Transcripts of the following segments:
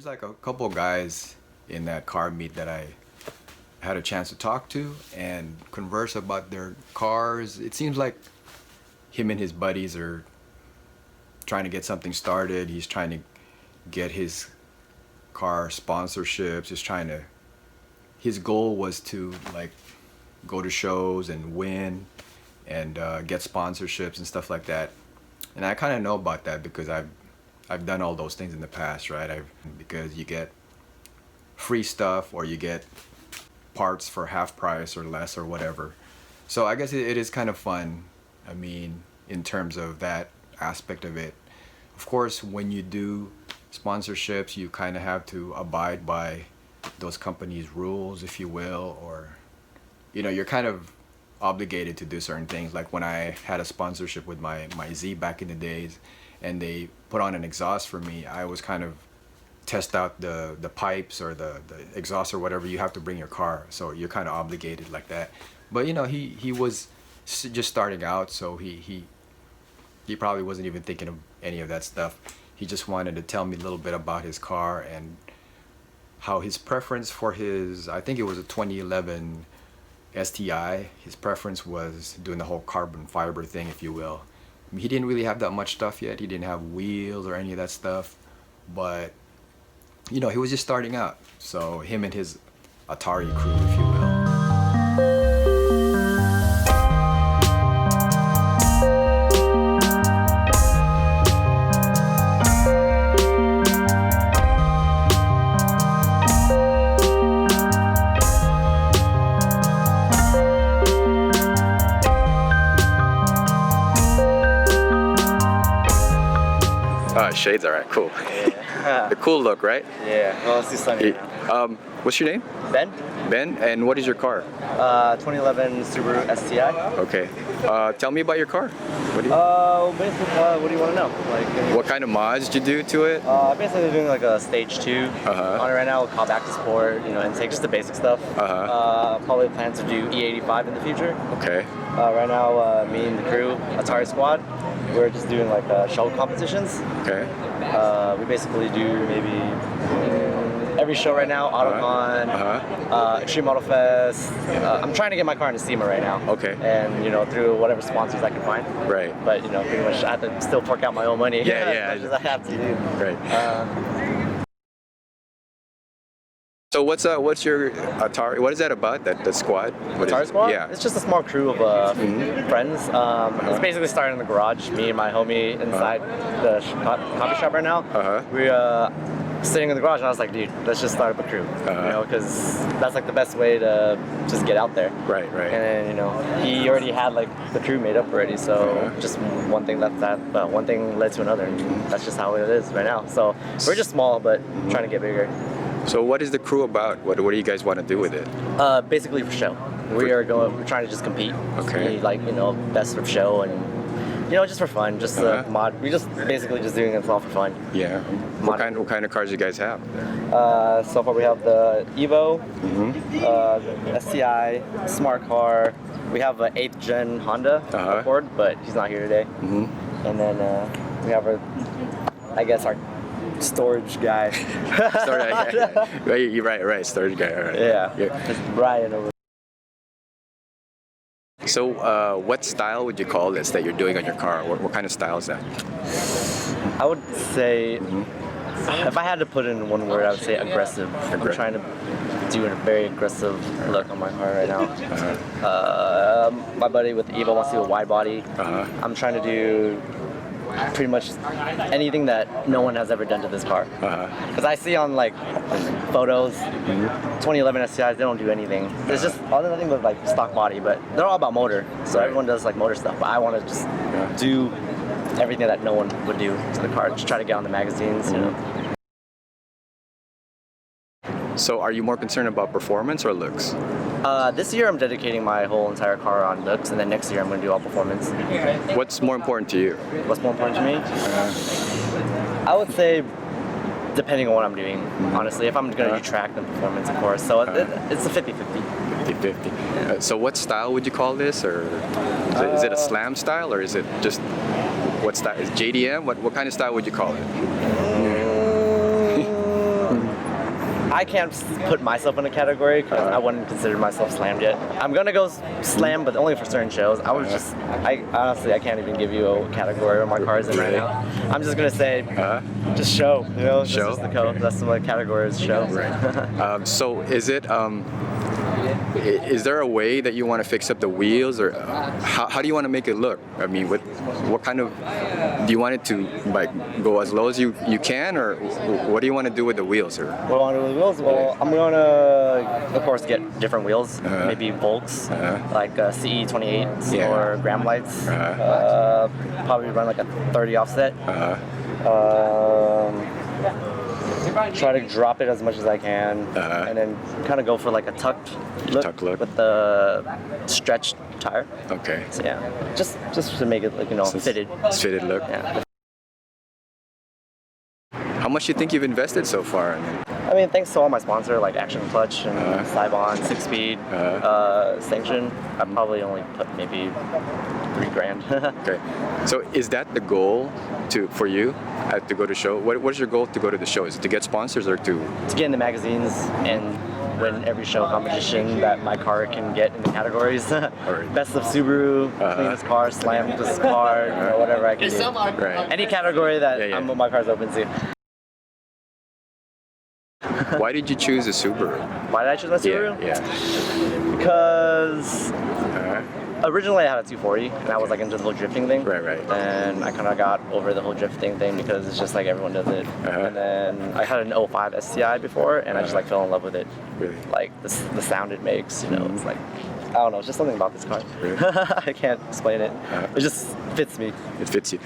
There's like a couple guys in that car meet that I had a chance to talk to and converse about their cars. It seems like him and his buddies are trying to get something started. He's trying to get his car sponsorships. His goal was to like go to shows and win and get sponsorships and stuff like that. And I kind of know about that because I've done all those things in the past, right? Because you get free stuff or you get parts for half price or less or whatever. So I guess it is kind of fun. I mean, in terms of that aspect of it. Of course, when you do sponsorships, you kind of have to abide by those companies' rules, if you will, or, you know, you're kind of obligated to do certain things. Like when I had a sponsorship with my Z back in the days and they put on an exhaust for me, I was kind of test out the pipes or the exhaust or whatever. You have to bring your car, so you're kind of obligated like that. But you know, he was just starting out, so he probably wasn't even thinking of any of that stuff. He just wanted to tell me a little bit about his car and how his preference for his, I think it was a 2011 STI, his preference was doing the whole carbon fiber thing, if you will. I mean, he didn't really have that much stuff yet. He didn't have wheels or any of that stuff, but you know, he was just starting out. So him and his Atari crew, if you will. Shades, all right, cool. Yeah. The cool look, right? Yeah, well, it's too sunny now. What's your name? Ben? Ben, and what is your car? 2011 Subaru STI. Okay. Tell me about your car. Basically, what do you want to know? Like, what kind of mods did you do to it? Basically doing like a stage 2 on it right now. Call back to sport, you know, and take just the basic stuff. Probably plans to do E85 in the future. Okay. Right now, me and the crew, Atari squad, we're just doing like show competitions. Okay. We basically do maybe every show right now, AutoCon, Extreme Auto Fest. I'm trying to get my car into SEMA right now. Okay. And, you know, through whatever sponsors I can find. Right. But, you know, pretty much I have to still fork out my own money. Yeah, as much as I have to do. Right. So what's your Atari? What is that about? The squad? Atari squad? Yeah. It's just a small crew of friends. It's basically started in the garage. Me and my homie inside the coffee shop right now. We're sitting in the garage, and I was like, dude, let's just start up a crew. You know, because that's like the best way to just get out there. Right. And then, you know, he already had like the crew made up already, so just one thing led to another, and that's just how it is right now. So we're just small, but trying to get bigger. So what is the crew about? What do you guys want to do with it? Basically for show. We're trying to just compete. Okay. Be like, you know, best of show and, you know, just for fun, just mod. We just basically just doing it all for fun. Yeah. What kind of cars do you guys have? So far we have the Evo, the STI, Smart Car. We have an 8th gen Honda Accord, but he's not here today. And then we have our storage guy. You're right, storage guy. All right. Yeah. It's Brian over. So what style would you call this that you're doing on your car? What kind of style is that? I would say, if I had to put it in one word, I would say aggressive. I'm trying to do a very aggressive look on my car right now. My buddy with the Evo wants to do a wide body. I'm trying to do pretty much anything that no one has ever done to this car. Because I see on like photos, 2011 STIs, they don't do anything. It's just nothing but like stock body, but they're all about motor. So everyone does like motor stuff, but I want to just do everything that no one would do to the car. Just try to get on the magazines, you know. So are you more concerned about performance or looks? This year I'm dedicating my whole entire car on looks, and then next year I'm going to do all performance. What's more important to you? What's more important to me? I would say depending on what I'm doing, honestly. If I'm going to do track, then performance, of course. So it's a 50-50. 50-50. So what style would you call this? Or is it a slam style, or is it just, what style? Is JDM? What kind of style would you call it? I can't put myself in a category because I wouldn't consider myself slammed yet. I'm gonna go slam, but only for certain shows. I honestly, I can't even give you a category where my car is in right now. I'm just gonna say, just show. You know, Show? That's just the code. That's what category is show. Right. So is it? Is there a way that you want to fix up the wheels, or how do you want to make it look? I mean, what kind of, do you want it to like go as low as you can, or what do you want to do with the wheels? Or what do I want to do with the wheels? Well, I'm gonna, of course, get different wheels, maybe Volks, like CE 28s or Graham lights. Probably run like a 30 offset. Try to drop it as much as I can, and then kind of go for like a tucked look with the stretched tire. Okay. So yeah, just to make it like, you know, fitted. Fitted look. Yeah. How much do you think you've invested so far? I mean, thanks to all my sponsor like Action Clutch and Cybon, 6-Speed, Sanction, I probably only put maybe $3,000. Okay. So is that the goal for you to go to show? What is your goal to go to the show? Is it to get sponsors or to get in the magazines and win every show competition that my car can get in the categories? Right. Best of Subaru, cleanest car, slam this car, or whatever I can do. Right. Any category that my car's open to. Why did you choose a Subaru? Why did I choose my Subaru? Yeah. Because originally I had a 240 and I was like into the whole drifting thing. Right. And I kind of got over the whole drifting thing because it's just like everyone does it. And then I had an 05 STI before and I just like fell in love with it. Really? Like the sound it makes, you know, it's like, I don't know, it's just something about this car. Really? I can't explain it. It just fits me. It fits you.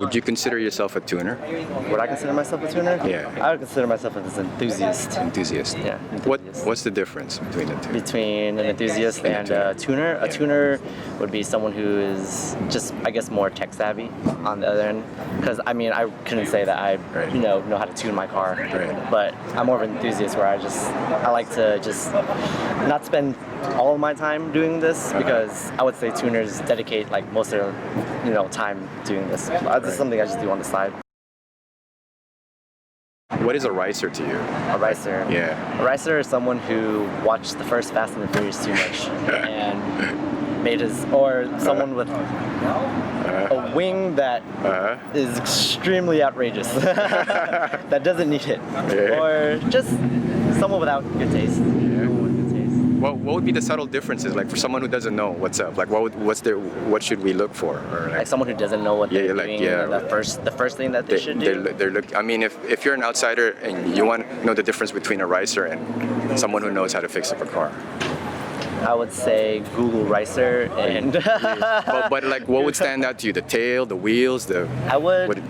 Would you consider yourself a tuner? Would I consider myself a tuner? Yeah. I would consider myself an enthusiast. Enthusiast. Yeah. Enthusiast. What's the difference between the two? Between an enthusiast and a tuner? A tuner would be someone who is just, I guess, more tech savvy on the other end. Because I mean, I couldn't say that I, know how to tune my car. Right. But I'm more of an enthusiast where I like to just not spend all of my time doing this because I would say tuners dedicate like most of their time doing this. This is something I just do on the side. What is a ricer to you? A ricer? Yeah. A ricer is someone who watched the first Fast and the Furious too much and made someone with a wing that is extremely outrageous that doesn't need it, or just someone without good taste. What would be the subtle differences, like for someone who doesn't know what's up? Like what should we look for? Or like someone who doesn't know what they're doing. The first thing that they should do. I mean, if you're an outsider and you want to know the difference between a ricer and someone who knows how to fix up a car, I would say Google ricer and. but like, what would stand out to you? The tail, the wheels, I would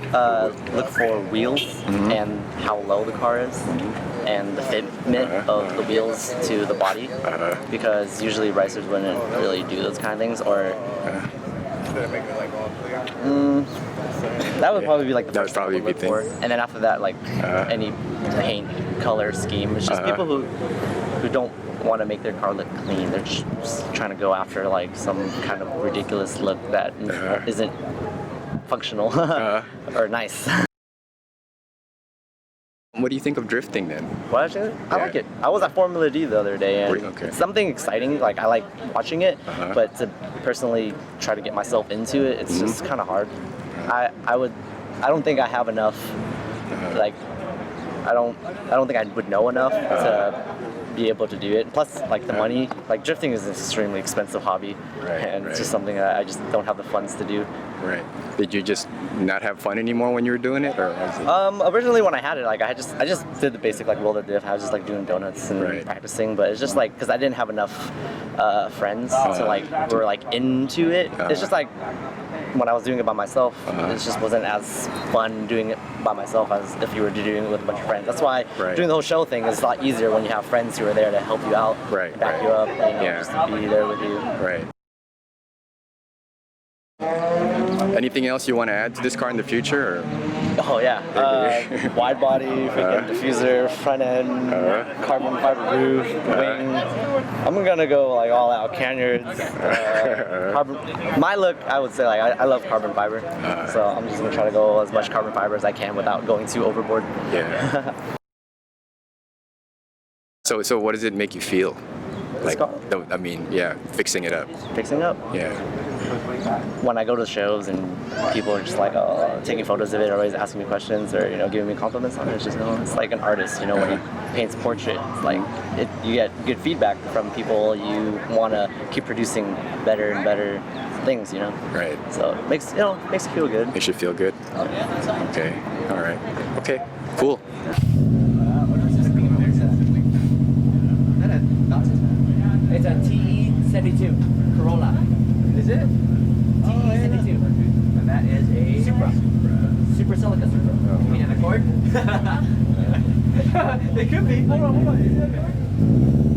look for wheels and how low the car is. And the fitment of the wheels to the body, because usually racers wouldn't really do those kind of things, or that would probably be like the first thing I would look for. And then after that, like any paint color scheme. It's just people who don't want to make their car look clean. They're just trying to go after like some kind of ridiculous look that isn't functional or nice. What do you think of drifting then? Well, actually, I like it. I was at Formula D the other day, and it's something exciting. Like I like watching it, but to personally try to get myself into it, it's just kind of hard. I don't think I have enough. Like, I don't think I would know enough to be able to do it. Plus, like the money, like drifting is an extremely expensive hobby, and it's just something that I just don't have the funds to do. Right. Did you just not have fun anymore when you were doing it, or was it? Originally when I had it, like I just did the basic like roller diff. I was just like doing donuts and practicing, but it's just like because I didn't have enough friends to like who were like into it. It's just like when I was doing it by myself, it just wasn't as fun doing it by myself as if you were doing it with a bunch of friends. That's why doing the whole show thing is a lot easier when you have friends who are there to help you out, back you up, just to be there with you. Right. Anything else you want to add to this car in the future? Or? Oh yeah, wide body, freaking diffuser, front end, carbon fiber roof, wing. I'm gonna go like all out, canyons. My look, I would say like I love carbon fiber, so I'm just gonna try to go as much carbon fiber as I can without going too overboard. Yeah. So what does it make you feel? This car? I mean, yeah, fixing it up. Fixing up. Yeah. When I go to shows and people are just like taking photos of it, or always asking me questions, or giving me compliments on it, it's just it's like an artist, when he paints a portrait, it's like you get good feedback from people. You want to keep producing better and better things, Right. So it makes you feel good. Makes you feel good. Okay. All right. Okay. Cool. It's a TE72 Corolla. Is it? TE72. And that is a Supra. Super Celica Supra. You mean an Accord? It could be. Hold on. Is it an Accord?